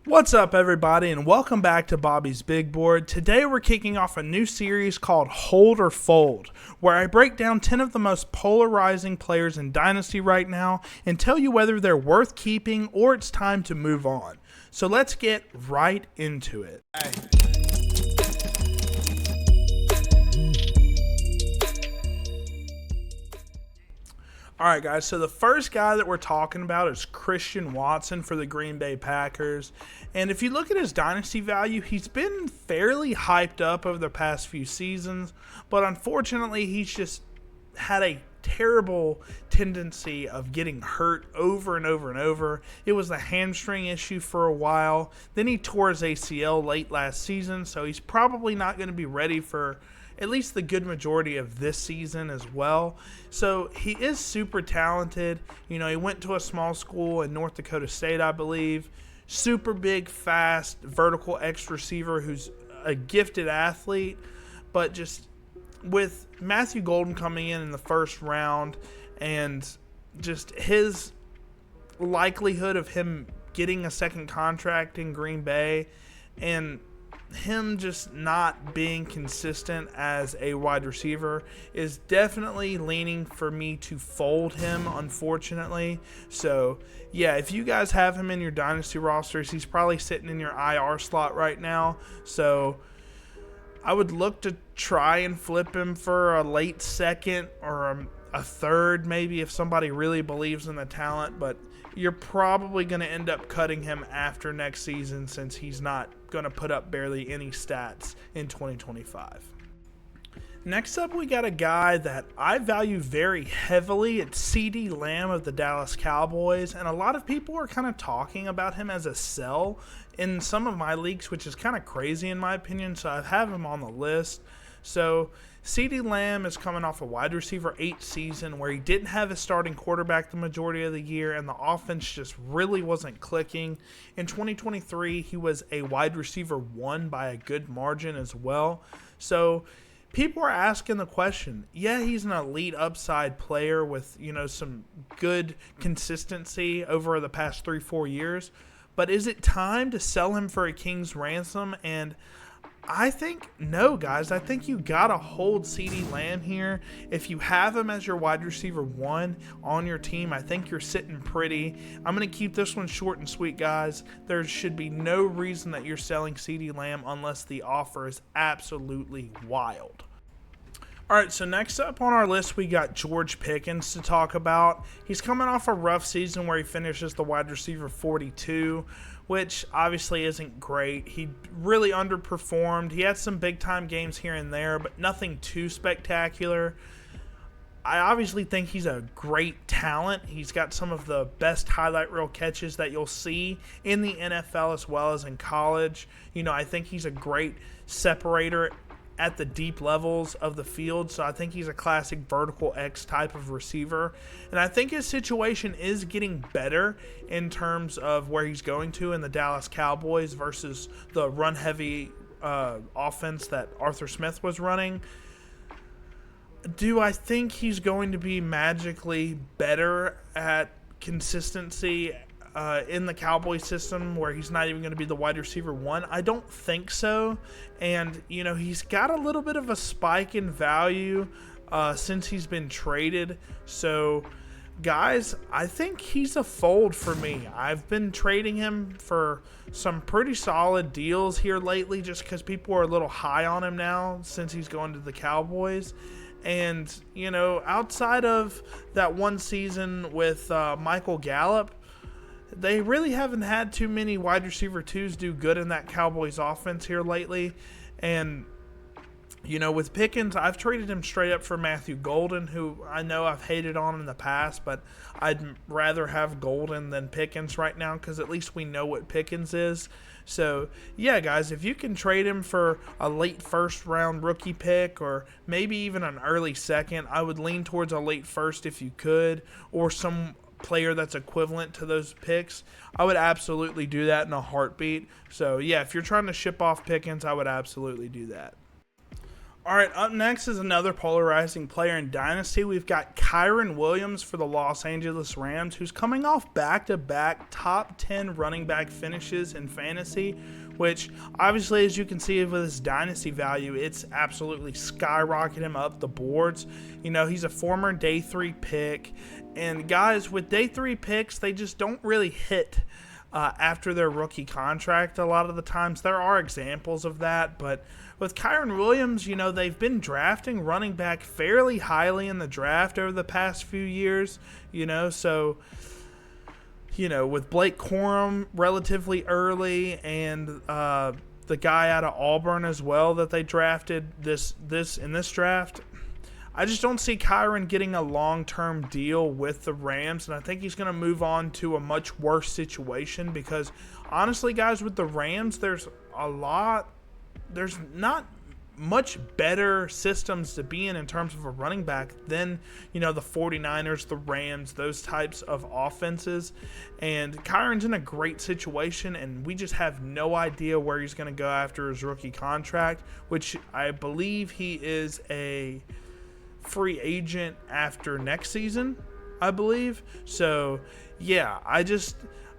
What's up, everybody, and welcome back to Bobby's Big Board. Today we're kicking off a new series called Hold or Fold, where I break down 10 of the most polarizing players in Dynasty right now and tell you whether they're worth keeping or it's time to move on. So let's get right into it. Alright guys, so the first guy that we're talking about is Christian Watson for the Green Bay Packers. And if you look at his dynasty value, he's been fairly hyped up over the past few seasons. But unfortunately, he's just had a terrible tendency of getting hurt over and over and over. It was a hamstring issue for a while. Then he tore his ACL late last season, so he's probably not going to be ready for at least the good majority of this season as well. So he is super talented. You know, he went to a small school in North Dakota State, I believe. Super big, fast, vertical X receiver who's a gifted athlete. But just with Matthew Golden coming in the first round and just his likelihood of him getting a second contract in Green Bay and him just not being consistent as a wide receiver is definitely leaning for me to fold him, unfortunately. So yeah, if you guys have him in your dynasty rosters, he's probably sitting in your IR slot right now. So I would look to try and flip him for a late second or a third, maybe, if somebody really believes in the talent. But you're probably going to end up cutting him after next season since he's not going to put up barely any stats in 2025. Next up, we got a guy that I value very heavily. It's CeeDee Lamb of the Dallas Cowboys, and a lot of people are kind of talking about him as a sell in some of my leagues, which is kind of crazy in my opinion, so I have him on the list. So CeeDee Lamb is coming off a wide receiver 8 season where he didn't have a starting quarterback the majority of the year, and the offense just really wasn't clicking. In 2023, he was a wide receiver 1 by a good margin as well. So people are asking the question, yeah, he's an elite upside player with, some good consistency over the past 3-4 years, but is it time to sell him for a king's ransom? And I think no, guys. I think you gotta hold CeeDee Lamb here. If you have him as your wide receiver 1 on your team, I think you're sitting pretty. I'm gonna keep this one short and sweet, guys. There should be no reason that you're selling CeeDee Lamb unless the offer is absolutely wild. Alright, so next up on our list, we got George Pickens to talk about. He's coming off a rough season where he finishes the wide receiver 42, which obviously isn't great. He really underperformed. He had some big-time games here and there, but nothing too spectacular. I obviously think he's a great talent. He's got some of the best highlight reel catches that you'll see in the NFL as well as in college. I think he's a great separator at the deep levels of the field, so I think he's a classic vertical X type of receiver, and I think his situation is getting better in terms of where he's going to in the Dallas Cowboys versus the run-heavy offense that Arthur Smith was running. Do I think he's going to be magically better at consistency in the Cowboy system where he's not even going to be the wide receiver 1? I don't think so. And, he's got a little bit of a spike in value since he's been traded. So, guys, I think he's a fold for me. I've been trading him for some pretty solid deals here lately just because people are a little high on him now since he's going to the Cowboys. And, outside of that one season with Michael Gallup, they really haven't had too many wide receiver 2s do good in that Cowboys offense here lately. And, with Pickens, I've traded him straight up for Matthew Golden, who I know I've hated on in the past, but I'd rather have Golden than Pickens right now because at least we know what Pickens is. So, yeah, guys, if you can trade him for a late first-round rookie pick or maybe even an early second, I would lean towards a late first if you could, or some player that's equivalent to those picks. I would absolutely do that in a heartbeat. So, yeah, if you're trying to ship off Pickens, I would absolutely do that. All right, up next is another polarizing player in Dynasty. We've got Kyren Williams for the Los Angeles Rams, who's coming off back-to-back top 10 running back finishes in fantasy, which obviously, as you can see with his Dynasty value, it's absolutely skyrocketed him up the boards. You know, he's a former day 3 pick, and guys, with day 3 picks, they just don't really hit after their rookie contract a lot of the times. There are examples of that, but with Kyren Williams, you know, they've been drafting running back fairly highly in the draft over the past few years, you know, so, you know, with Blake Corum relatively early and the guy out of Auburn as well that they drafted in this draft, I just don't see Kyren getting a long-term deal with the Rams, and I think he's going to move on to a much worse situation because, honestly, guys, with the Rams, there's not much better systems to be in terms of a running back than, you know, the 49ers, the Rams, those types of offenses. And Kyren's in a great situation, and we just have no idea where he's going to go after his rookie contract, which I believe he is a free agent after next season, I believe. So, yeah,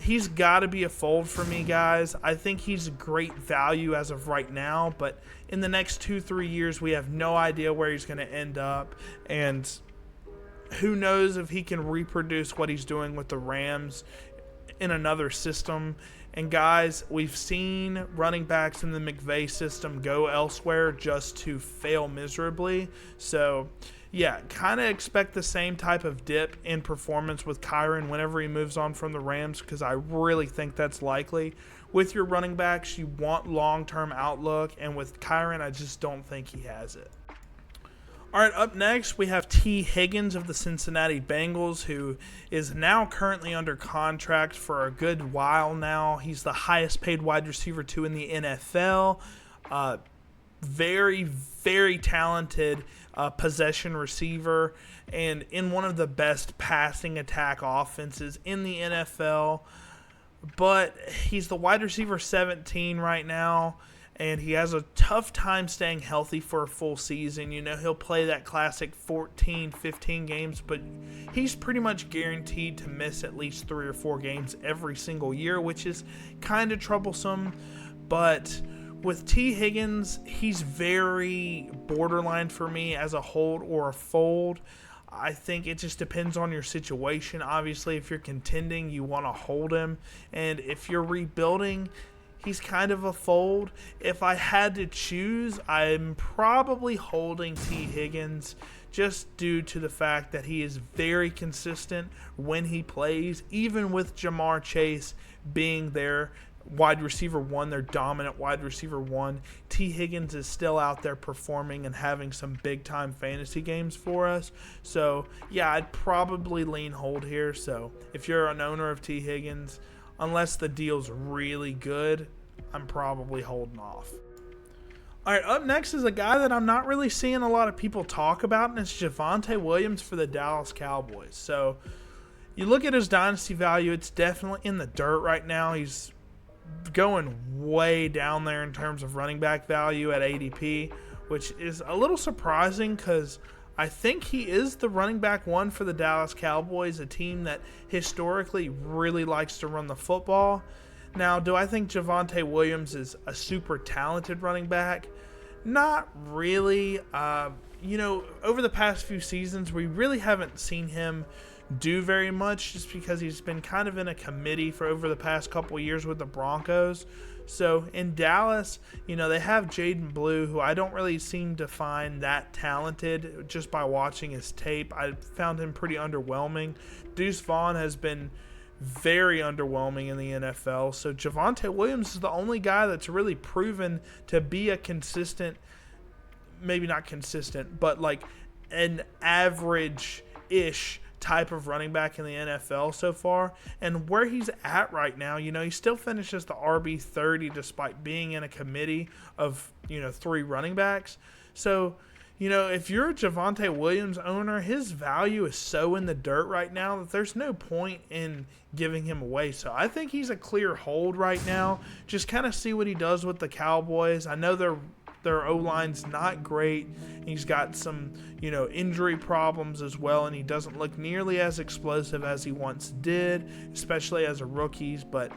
he's got to be a fold for me, guys. I think he's great value as of right now, but in the next 2-3 years, we have no idea where he's going to end up, and who knows if he can reproduce what he's doing with the Rams in another system. And guys, we've seen running backs in the McVay system go elsewhere just to fail miserably. So, yeah, kind of expect the same type of dip in performance with Kyren whenever he moves on from the Rams, because I really think that's likely. With your running backs, you want long-term outlook, and with Kyren, I just don't think he has it. All right, up next, we have T. Higgins of the Cincinnati Bengals, who is now currently under contract for a good while now. He's the highest paid wide receiver in the NFL. Very, very talented possession receiver, and in one of the best passing attack offenses in the NFL. But he's the wide receiver 17 right now, and he has a tough time staying healthy for a full season. You know, he'll play that classic 14, 15 games, but he's pretty much guaranteed to miss at least 3 or 4 games every single year, which is kind of troublesome. But with T. Higgins, he's very borderline for me as a hold or a fold. I think it just depends on your situation. Obviously, if you're contending, you want to hold him. And if you're rebuilding, he's kind of a fold. If I had to choose, I'm probably holding T. Higgins just due to the fact that he is very consistent when he plays, even with Jamar Chase being their wide receiver 1, their dominant wide receiver 1. T. Higgins is still out there performing and having some big-time fantasy games for us. So, yeah, I'd probably lean hold here. So, if you're an owner of T. Higgins, unless the deal's really good, I'm probably holding off. All right, up next is a guy that I'm not really seeing a lot of people talk about, and it's Javonte Williams for the Dallas Cowboys. So, you look at his dynasty value, it's definitely in the dirt right now. He's going way down there in terms of running back value at ADP, which is a little surprising because I think he is the running back 1 for the Dallas Cowboys, a team that historically really likes to run the football. Now, do I think Javonte Williams is a super talented running back? Not really. You know, over the past few seasons, we really haven't seen him do very much just because he's been kind of in a committee for over the past couple of years with the Broncos. So in Dallas, you know, they have Jaden Blue, who I don't really seem to find that talented just by watching his tape. I found him pretty underwhelming. Deuce Vaughn has been very underwhelming in the NFL. So Javonte Williams is the only guy that's really proven to be a consistent, maybe not consistent, but like an average-ish type of running back in the NFL so far. And where he's at right now, you know, he still finishes the RB30 despite being in a committee of, you know, 3 running backs. So, you know, if you're a Javonte Williams owner, his value is so in the dirt right now that there's no point in giving him away. So I think he's a clear hold right now. Just kind of see what he does with the Cowboys. I know they're their O-line's not great. He's got some, injury problems as well, and he doesn't look nearly as explosive as he once did, especially as a rookie. But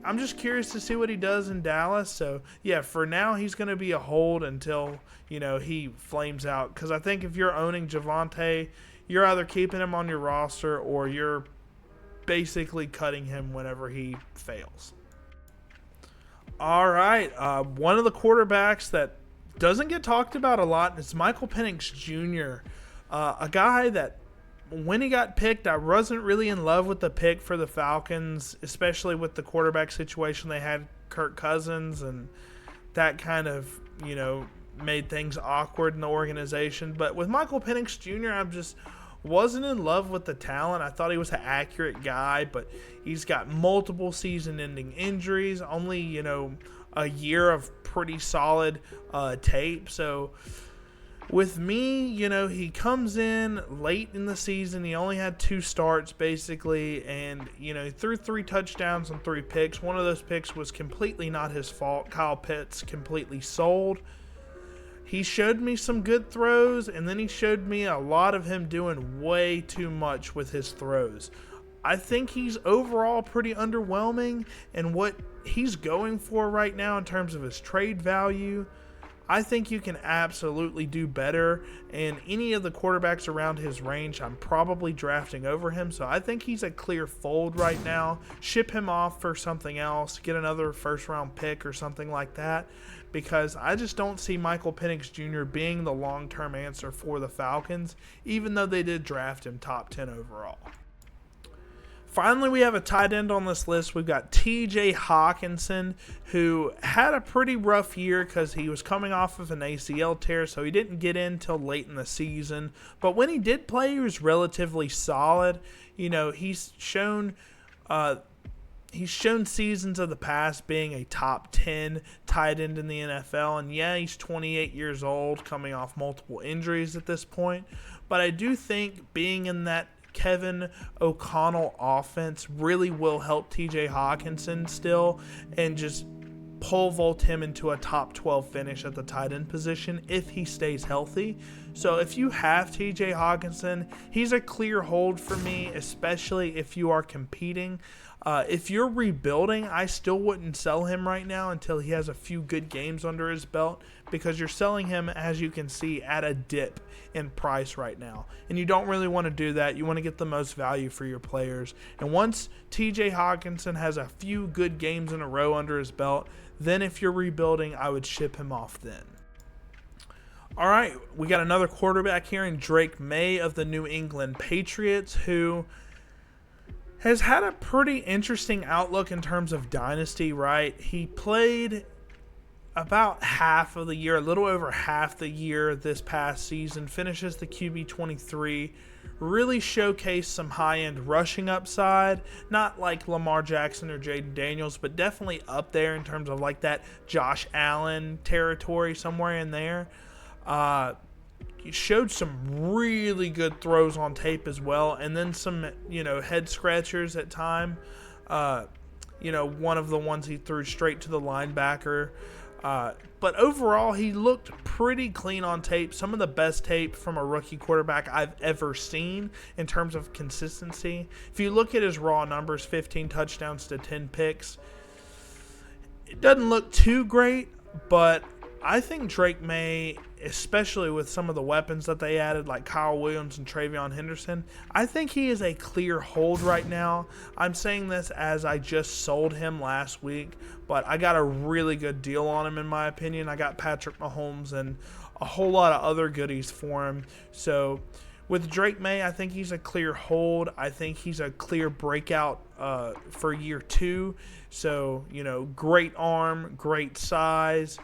I'm just curious to see what he does in Dallas. So, yeah, for now, he's going to be a hold until, he flames out. Because I think if you're owning Javonte, you're either keeping him on your roster or you're basically cutting him whenever he fails. All right, one of the quarterbacks that doesn't get talked about a lot is Michael Penix Jr., a guy that when he got picked, I wasn't really in love with the pick for the Falcons, especially with the quarterback situation. They had Kirk Cousins, and that kind of, made things awkward in the organization. But with Michael Penix Jr., I just wasn't in love with the talent. I thought he was an accurate guy, but he's got multiple season-ending injuries, only, a year of pretty solid tape. So with me, he comes in late in the season. He only had 2 starts, basically, and, he threw 3 touchdowns and 3 picks. One of those picks was completely not his fault. Kyle Pitts completely sold. He showed me some good throws, and then he showed me a lot of him doing way too much with his throws. I think he's overall pretty underwhelming, and what he's going for right now in terms of his trade value, I think you can absolutely do better, and any of the quarterbacks around his range, I'm probably drafting over him, so I think he's a clear fold right now. Ship him off for something else, get another first-round pick or something like that, because I just don't see Michael Penix Jr. being the long-term answer for the Falcons, even though they did draft him top 10 overall. Finally, we have a tight end on this list. We've got T.J. Hawkinson, who had a pretty rough year because he was coming off of an ACL tear, so he didn't get in till late in the season. But when he did play, he was relatively solid. He's shown seasons of the past being a top 10 tight end in the NFL. And yeah, he's 28 years old, coming off multiple injuries at this point. But I do think being in that Kevin O'Connell offense really will help TJ Hawkinson still and just pole vault him into a top 12 finish at the tight end position if he stays healthy. So if you have TJ Hawkinson, he's a clear hold for me, especially if you are competing. If you're rebuilding, I still wouldn't sell him right now until he has a few good games under his belt, because you're selling him, as you can see, at a dip in price right now. And you don't really want to do that. You want to get the most value for your players. And once TJ Hawkinson has a few good games in a row under his belt, then if you're rebuilding, I would ship him off then. All right, we got another quarterback here in Drake May of the New England Patriots, who has had a pretty interesting outlook in terms of Dynasty, right? He played about half of the year, a little over half the year this past season, finishes the QB 23, really showcased some high-end rushing upside, not like Lamar Jackson or Jaden Daniels, but definitely up there in terms of like that Josh Allen territory, somewhere in there. He showed some really good throws on tape as well, and then some, head scratchers at time. One of the ones he threw straight to the linebacker. But overall, he looked pretty clean on tape. Some of the best tape from a rookie quarterback I've ever seen in terms of consistency. If you look at his raw numbers, 15 touchdowns to 10 picks, it doesn't look too great, but I think Drake May, especially with some of the weapons that they added, like Kyle Williams and Travion Henderson, I think he is a clear hold right now. I'm saying this as I just sold him last week, but I got a really good deal on him in my opinion. I got Patrick Mahomes and a whole lot of other goodies for him. So with Drake May, I think he's a clear hold. I think he's a clear breakout for year 2. So, great arm, great size,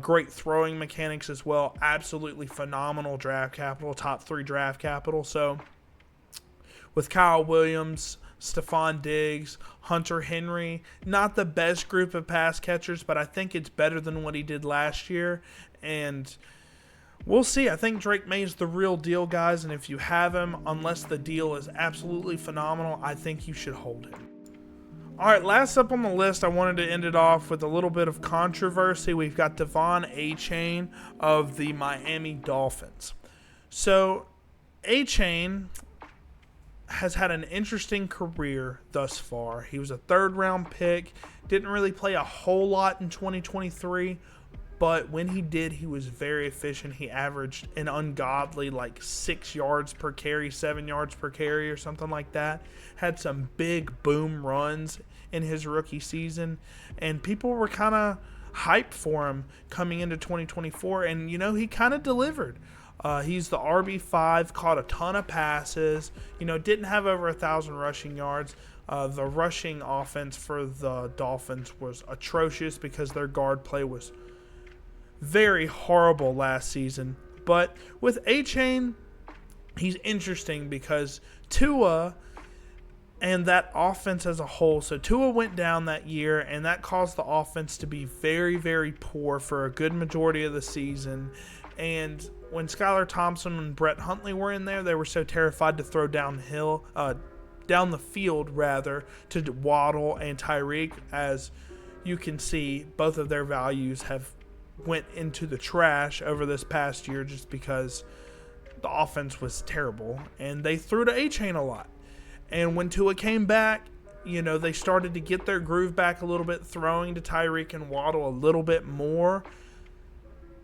great throwing mechanics as well. Absolutely phenomenal draft capital, top 3 draft capital. So with Kyle Williams, Stephon Diggs, Hunter Henry, not the best group of pass catchers, but I think it's better than what he did last year. And we'll see. I think Drake May is the real deal, guys. And if you have him, unless the deal is absolutely phenomenal, I think you should hold him. All right, last up on the list, I wanted to end it off with a little bit of controversy. We've got Devon Achane of the Miami Dolphins. So, Achane has had an interesting career thus far. He was a third-round pick, didn't really play a whole lot in 2023, but when he did, he was very efficient. He averaged an ungodly 6 yards per carry, 7 yards per carry or something like that. Had some big boom runs in his rookie season, and people were kind of hyped for him coming into 2024, and he kind of delivered. He's the RB5, caught a ton of passes, didn't have over 1,000 rushing yards. The rushing offense for the Dolphins was atrocious because their guard play was very horrible last season. But with Achane, he's interesting because Tua and that offense as a whole. So Tua went down that year, and that caused the offense to be very, very poor for a good majority of the season. And when Skylar Thompson and Brett Huntley were in there, they were so terrified to throw down the field to Waddle and Tyreek. As you can see, both of their values have went into the trash over this past year just because the offense was terrible, and they threw to Achane a lot. And when Tua came back, they started to get their groove back a little bit, throwing to Tyreek and Waddle a little bit more.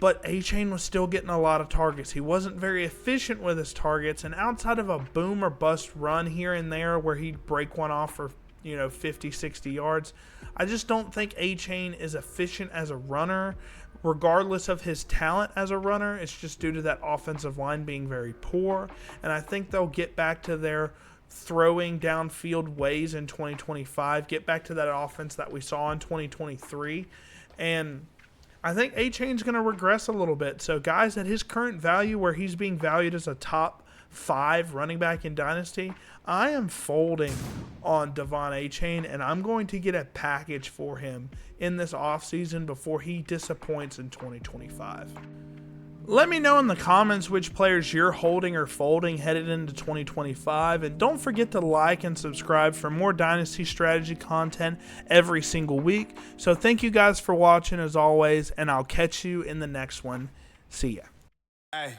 But Achane was still getting a lot of targets. He wasn't very efficient with his targets, and outside of a boom or bust run here and there where he'd break one off for 50, 60 yards, I just don't think Achane is efficient as a runner, regardless of his talent as a runner. It's just due to that offensive line being very poor, and I think they'll get back to their throwing downfield ways in 2025, get back to that offense that we saw in 2023, and I think Achane's going to regress a little bit. So guys, at his current value, where he's being valued as a top 5 running back in Dynasty, I am folding on Devon Achane, and I'm going to get a package for him in this offseason before he disappoints in 2025. Let me know in the comments which players you're holding or folding headed into 2025, and don't forget to like and subscribe for more Dynasty strategy content every single week. So thank you guys for watching as always, and I'll catch you in the next one. See ya. Hey.